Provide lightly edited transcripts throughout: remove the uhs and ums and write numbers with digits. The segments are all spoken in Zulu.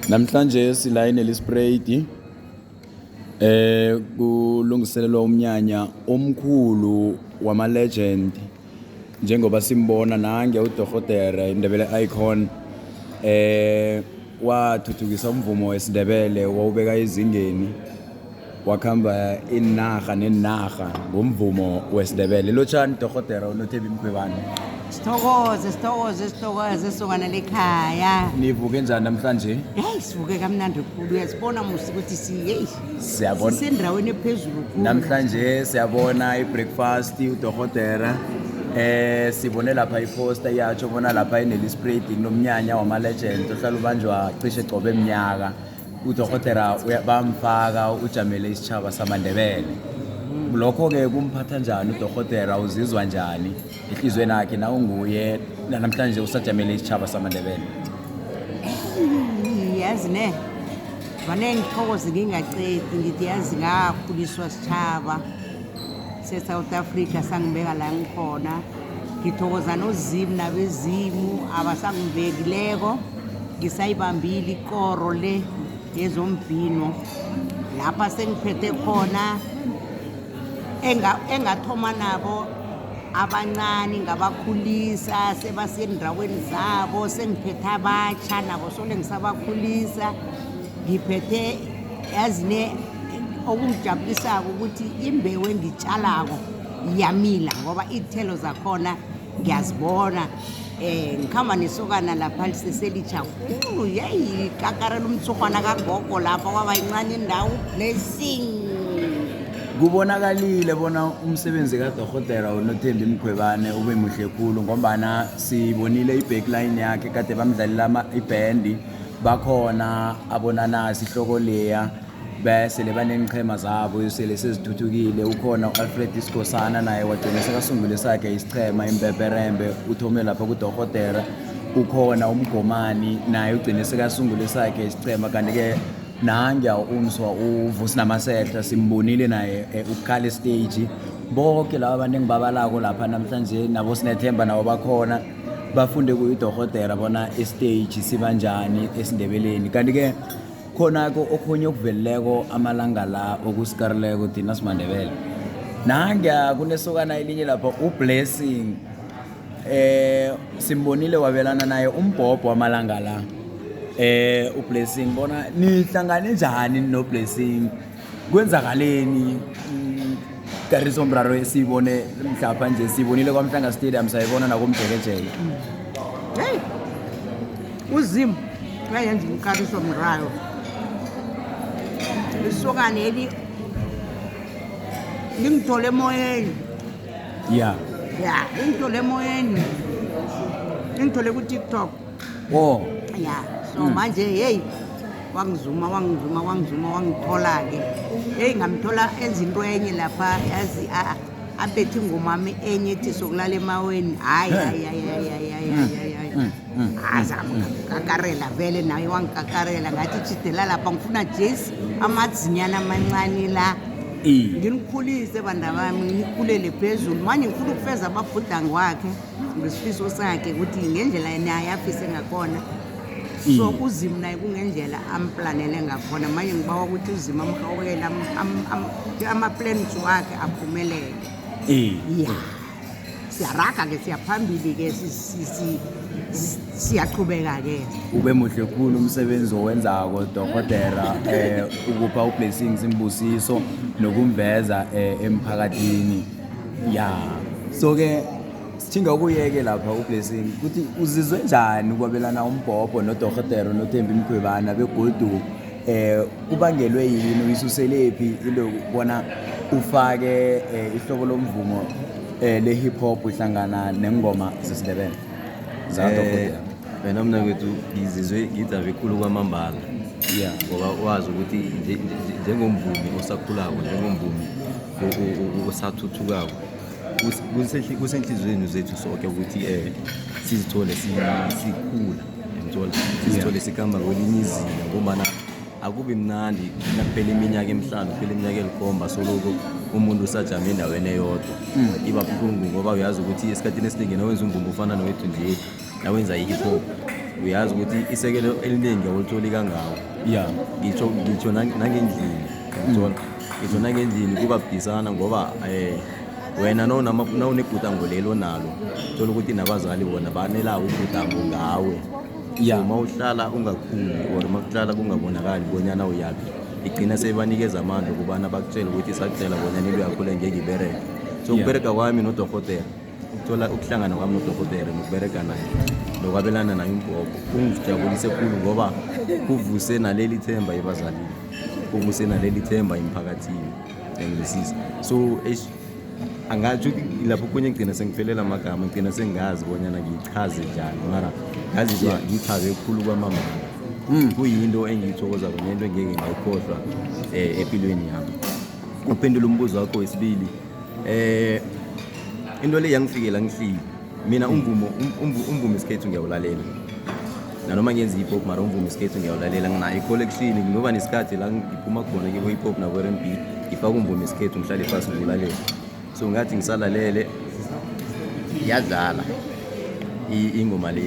Namhlanje silayini elisprayed kulungiselelwa umnyanya omkhulu wama legend njengoba simbona nange uDokotela Indebele Icon wathuthukisa umvumo wesiNdebele wawubeka ezingeni wakhamba inarha nenarha ngomvumo wesiNdebele lotshani Dokotela Nothembi mkhwebane Sithokoze sokana lekhaya. Nivuke njani namhlanje? Hey sivuke kamnandi kakhulu uyasibona musi ukuthi siyabona sendaweni ephezulu kakhulu. Namhlanje siyabona ibreakfast uDokotela sibone lapha iposter yacho bona lapha inelisprayed nomnyanya wama legend ohlala ubanjwa cishe qobe eminyaka uDokotela bamfaka ujamele isitshaba samaNdebele. Lokho ke kumphatha njani uDokotela uzizwa njani ihlizweni yakhe na unguye namhlanje usajamele isitshaba samaNdebele? Yazi ne vane ngithokoze ngingaqedi ngithi yazi ngakhuliswa sitshaba se-South Africa sangibeka la ngikhona ngithokoza nozimu nabezimu abasangibekileko ngisayibambile ikoro le yezombhino lapha sengiphethe khona engathoma nabo abancane ngabakhulisa sebasendaweni zabo sengiphethe abatsha nabo sole ngisabakhulisa ngiphethe yazine okungijabulisako ukuthi imbewu engitshalako iyamila ngoba ithelo zakhona ngiyazibona ngikhamba nesokana lapha liseselitsha khulu yeyi kakarela umthugwana kagogo lapha kwaba yincane indawo blessing. Kubonakalile bona umsebenzi kaDokotela uNothembi mkhwebane ube muhle khulu ngombana sibonile ibackline yakhe kade bamdlalela iband bakhona abonana sihloko leya bese lebanenqhema zabo sele sezithuthukile ukhona uAlfred Iskosana naye wagcina sekasungule sakhe isichema impeperembe uthome lapha kuDokotela ukhona umgomani naye ugcine sekasungule sakhe isichema kanti ke nangya umswa uvusi namasekta simbonile naye ukukhala stage bonke laba abantu engibabalako lapha namhlanje nabo sinethemba nawo bakhona bafunde kuyiDokotela bona stage sibanjani esiNdebeleni kanti ke khonako okhonye okuveleleko amalanga la okusikareleko thina simaNdebele nangya kunesokana elinye lapha uBlessing simbonile wabelana naye umbhobho wamalanga la uBlessing bona nihlangane njani noBlessing kwenzakaleni Kariso Mraro esibone mhlapha nje sibonile kwaMhlanga Stadium sayibona nakomjekejeke hey uzim wayenza uKariso Mraro isokane eli ngithole emoyeni yeah ngithole emoyeni ngithole ku TikTok yeah so manje hey wangizuma wangithola ke hey ngamthola ezinto enye lapha yazi abethi ngomami enye ethi sokulala emaweni hayi azama kakarela vele naye wangikakarela ngathi chidela lapha ngifuna Jesi amadzinyana amancane la nginikhulise bandabami ngikhulele phezulu manje ngifuna ukufeza ababhudangi wakhe ngesifiso sakhe ukuthi ngendlela naye afise ngakhona so uzimu naye kungendlela amplanele ngakhona manje ngibawa ukuthi uzimu amhawukela ama-plans wakhe aphumelele siyaraga ke siyaphambili ke siyaqhubeka ke ube muhle khulu umsebenzi owenzako Dokotela ukupha uBlessings imbusiso nokumveza emphakathini so ke sithinga ukuyeke lapha uBlessing ukuthi uzizwe njani ukwabelana umbhobho noDokotela Nothembi mkhwebane begodu kubangelwe yini uyisuselephi into ubona ufake ihlobo lomvumo le hip hop ihlangana nengoma zesiNdebele zaDokotela mina mnawethu ngizizwe ngidave khulu kwamambala ngoba wazi ukuthi njengomvumi osakhulako njengomvumi osathuthukako kusenhlizweni zethu sonke ukuthi sizithole sikhula emthola sizithole sikhamba kwelinye izinga ngoba akubi mnandi nakuphela iminyaka emihlanu kuphela iminyaka elikhomba soloko umuntu usajama endaweni eyodwa iba buhlungu ngoba uyazi ukuthi esikhathini esiningi nawenza umvumo ufana nowethu nje nawenza i-hip hop uyazi ukuthi isekelo eliningi awulitholi kangawo yeah ngitsho nangendlini ngithola ngitsho nangendlini kuba budisana ngoba wena nawunebhutango lelo nalo thola ukuthi nabazali bona banelawo ubhutango ngawe Yeah. uma uhlala ungakhuli or uma kuhlala kungabonakali bonyana uyaphi igcina sebanikeza amandla ukubana bakutshela ukuthi sakucela bonyana into yakho le ngeke ibereke so ukubereka kwami nodokotela ukuthola ukuhlangana kwami nodokotela nokubereka naye nokwabelana naye umbhobho kungijabulise khulu ngoba kuvuse naleli themba ebazalini kuvuse naleli themba emphakathini engilisiza so angathi lapho kunye ngigcina sengifelela amagama ngigcina sengazi bonyana ngichaze njani mara ngazizwa ngichaze khulu kwamama kuyinto engiyithokoza kwenye into engeke ngayikhohlwa empilweni yami uphendula umbuzo wakho wesibili into le yangifikela ngihlile mina umvumo isikhethu ngiyawulalela nanoma ngenza hip hop mara umvumo isikhethu ngiyawulalela nginayo i-collection ngoba nesikhathi la ngiphuma khona ke hip hop na R&B ngifaka umvumo isikhethu ngihlale phasi ngiwulalela so ngathi ngisalalele yadlala ingoma le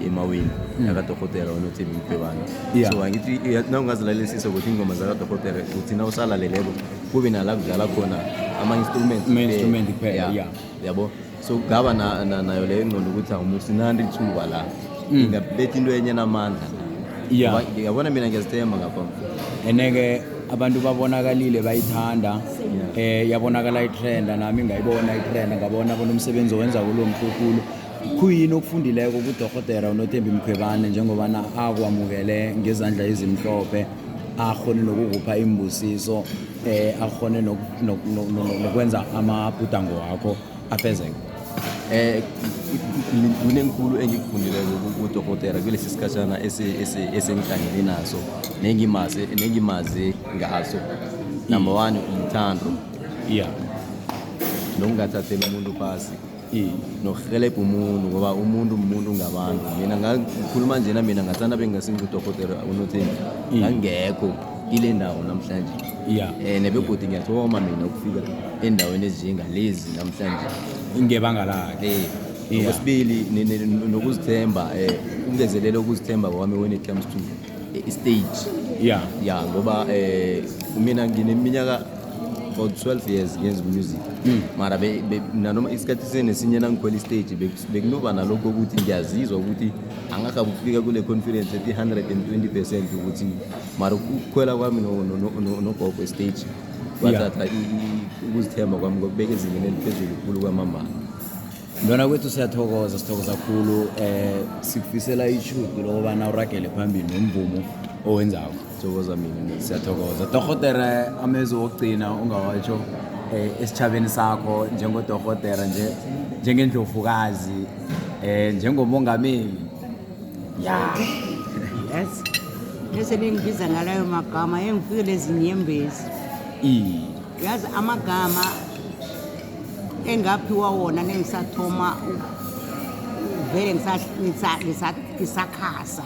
emaweni yakadokotela uNothembi Mkhwebane so angithi nawungazilalelisisa ukuthi ingoma zakadokotela uthi nawusalaleleko kube nala kudlala khona ama-instrument kuphela yabo so ngaba nayo leyo ngqondo ukuthi awumusinandi ithuba la ingabethi into enye namandla ngiyabona mina ngiyazithemba ngapha eneke abantu babonakalile bayithanda yabonakala itrenda nami ngayibona itrenda ngabona bona umsebenzi owenza kulo mkhulu kuyini okufundileko kudokotela uNothembi Mkhwebane njengoba akwamukele ngezandla ezimhlophe akhone nokukupha imbusiso akhone nokwenza amabhudango wakho afezeke kunenkulu engikufundileko kudokotela kulesi sikhatshana esengihlangene naso nengimaze ngaso number 1 umthando nokungathatheli umuntu phasi nokuhelebha umuntu ngoba umuntu ngabantu mina ngakhuluma njena mina ngathanda bengasingudokotela uNothembi ngangekho ile ndawo namhlanje nebegodi ngiyathoma mina ukufika endaweni ezinjengalezi namhlanje ingebanga lakhe okwesibili nokuzithemba ukungezelela ukuzithemba kwami when it comes to stage ngoba mina ngineminyaka about 12 years ngenza music mara nanoma isikhathi senesinye nangikhwela stage bekunoba nalokho ukuthi ngiyazizwa ukuthi angakabe ukufika kule conference ethi 120% ukuthi mara ukukhwela kwami nogogo stage kwathatha ukuzithemba kwami ngokubeka ezingeni eliphezulu khulu kwamambala Lona kwethu siyathokoza kakhulu sikufisela ishudu lokubana uragele phambili nomvumo owenzako thokoza mina siyathokoza dokotela amezo wokugcina ungawatsho esichabeni sakho njengodokotela njengendlovukazi njengomongameli yes bese ningibiza ngalayo magama engifike lezi nyembezi yazi amagama engaphiwa wona nengisathoma vele ngisakhasa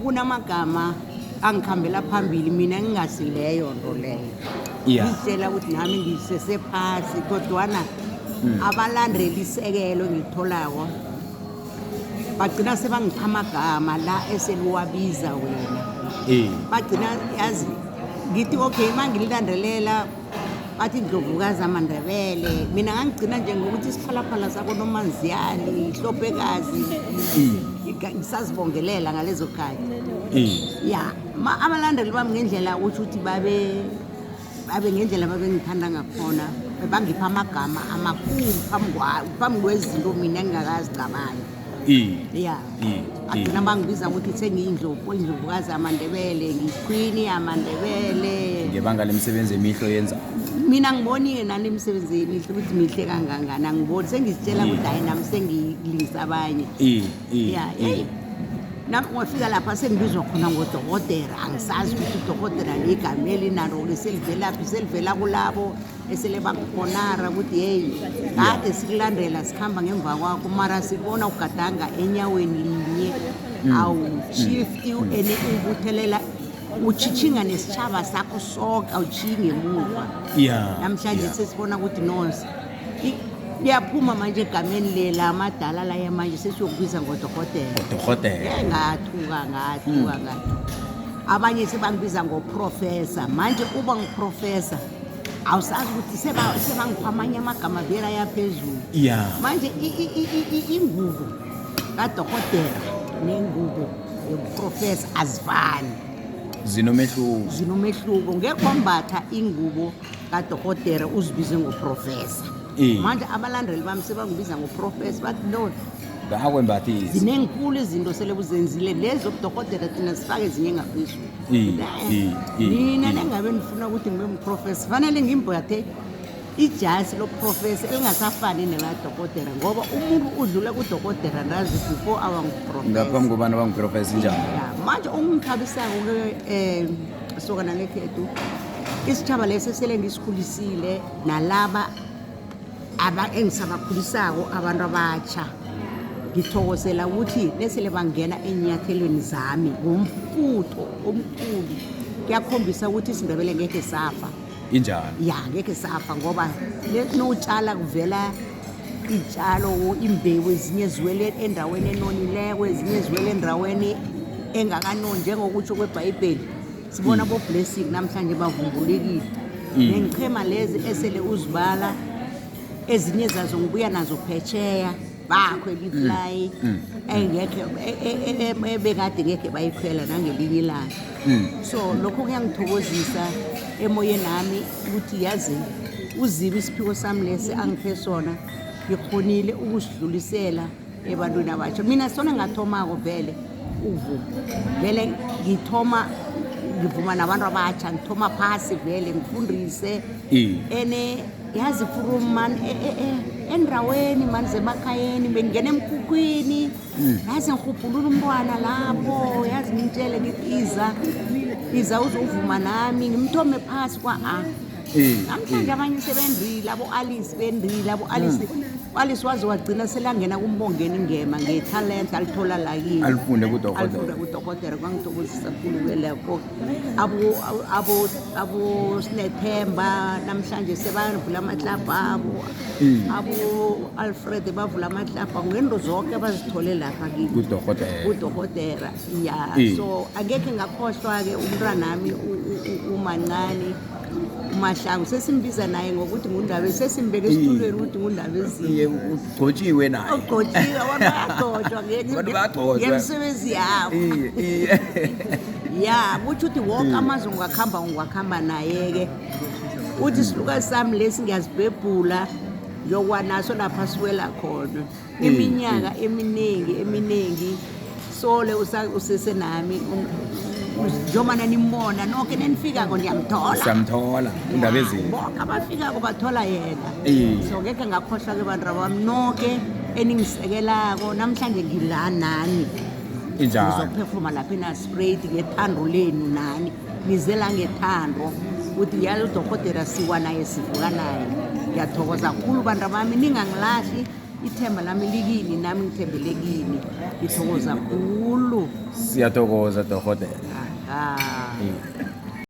kunamagama angikhambela phambili mina ngingasileyo nto leyo ngizitshela ukuthi nami ngisesephasi kodwana abalandeli isekelo ngitholako bagcina sebangipha amagama la eseliwabiza wena bagcina yazi ngithi okay mangililandelela bathi Ndlovukazi amaNdebele mina ngangigcina njengokuthi isiphalaphala sako Nomanziyani Hlophekazi ngisazibongelela ngalezo khathi abalandeli bami ngendlela uthi ukuthi babe ngendlela babengithanda ngakhona bangipha amagama amakhulu phambi kwezinto mina engingakazicabanga agcina bangibiza ukuthi sengiyindlovukazi amaNdebele ngiyiqueen amaNdebele ngebanga lemisebenzi emihlo yenza mina ngibonile nani imisebenzi emihle ukuthi mihle kangangani angiboni sengizitshela ukuthi hayi nami sengilingisa abanye nami wafika lapha sengibizwa khona ngodokotela angisazi ukuthi udokotela ligama elinalo leselivelaphi selivela kulabo esele bakukhonara ukuthi hey kade sikulandela sikhamba ngemva kwakho mara sibona ugadanga enyaweni linye awushifti ene ubuthelela uchichinga nesitshaba sakho sonke awuchinge emuva namhlanje sesibona ukuthi nonse liyaphuma manje egameni lela amadala la yamanje sesiyokubiza ngodokotela udokotela ngathuka abanye sebangibiza ngoprofessor manje uba ngiprofessor awusazi ukuthi sebangipha amanye amagama vele ayaphezulu ya manje ingubo kadokotela nengubo yobuprofessor azifani zinomehluko ngeke wambatha ingubo kadokotela uzibize ngoprofessor manje abalandeli bami sebangibiza ngoprofessor bathi no ngakwembathisi zinenkulu izinto sele buzenzile lezo budokotela thina sifake ezinye ngaphezulu mina nengabe nifuna ukuthi ngibe umprofessor fanele ngimbathe ijazi loprofessor elingasafani nelakadokotela ngoba umuntu udlula kudokotela ndazi before abanguprofessor ngaphambi kobana banguprofessor njani manje ongithabisako-ke sokana lekhethu isitshaba leso sele ngisikhulisile nalaba engisabakhulisako abantu abatsha ngithokozela ukuthi nesele bangena enyathelweni zami ngomfutho omkhulu kuyakhombisa ukuthi isindebele ngeke safa injani ya ngeke safa ngoba notshala kuvela iy'tshalo imbewu ezinye ziwele endaweni enonileko ezinye ziwele endaweni engakanoni njengokutsho kwebhayibheli sibona bo-blessing namhlanje bavumbulekile nengichema lezi esele uzibala ezinye zazo ngibuya nazo phetsheya bakhwela ifly ebekade ngeke bayikhwela nangelinye ilanga so lokho kuyangithokozisa emoyeni nami ukuthi yazi uzibe isiphiko sami lesi angiphe sona ngikhonile ukusidlulisela ebantwini abatsha mina sona ngathomako vele ukuvuma vele ngivuma nabantu abatsha ngithoma phasi vele ngifundise ene yazi from man endaweni mani zemakhayeni bengingena emkhukhwini yazi ngihubhulula umntwana lapho yazi ngimtshele ngithi iza uzovuma nami ngimthome phasi namhlanje abanye sebendrile abo-alice bendrile abo-alice waze wagcina selangena kumbongeni ngema ngethalent alithola lakini alifunde kudokotela kwangithokozisa khulu beleko abo-Nothembi namhlanje sebavula amahlabhu abo abo-Alfred bavula amahlabhu abo ngento zonke bazithole lapha kudokotela ya so angekhe ngakhohlwa-ke umntwanami umancane uMahlangu sesimbiza naye ngokuthi ngundaba sesimbeke esitulweni ukuthi ngundaba ezinye ugcotshiwe naye ugcotshiwe abantu bayagcotshwa ngemsebenzi yabo ya kutsho ukuthi wonke amazwe ngiwakhamba naye-ke uthi silukazi sami lesi ngiyazibhebhula yokwanaso lapha siwela khona iminyaka eminingi sole usesenami njomana nimbona nonke nenifika-ko ndiyamthola indaba ezinye bonke abafika-ko bathola yena so ngekhe ngakhohlwa-ke bantu abami nonke eningisekelako namhlanje ngila nani ngizophefuma lapha enastraight ngethando lenu nani nizela ngethando ukuthi yalo udokotela siwa naye sivuka naye ngiyathokoza khulu bantu abami ningangilahli ithemba lami likini nami ngithembele kini ngithokoza khulu siyathokoza dokotela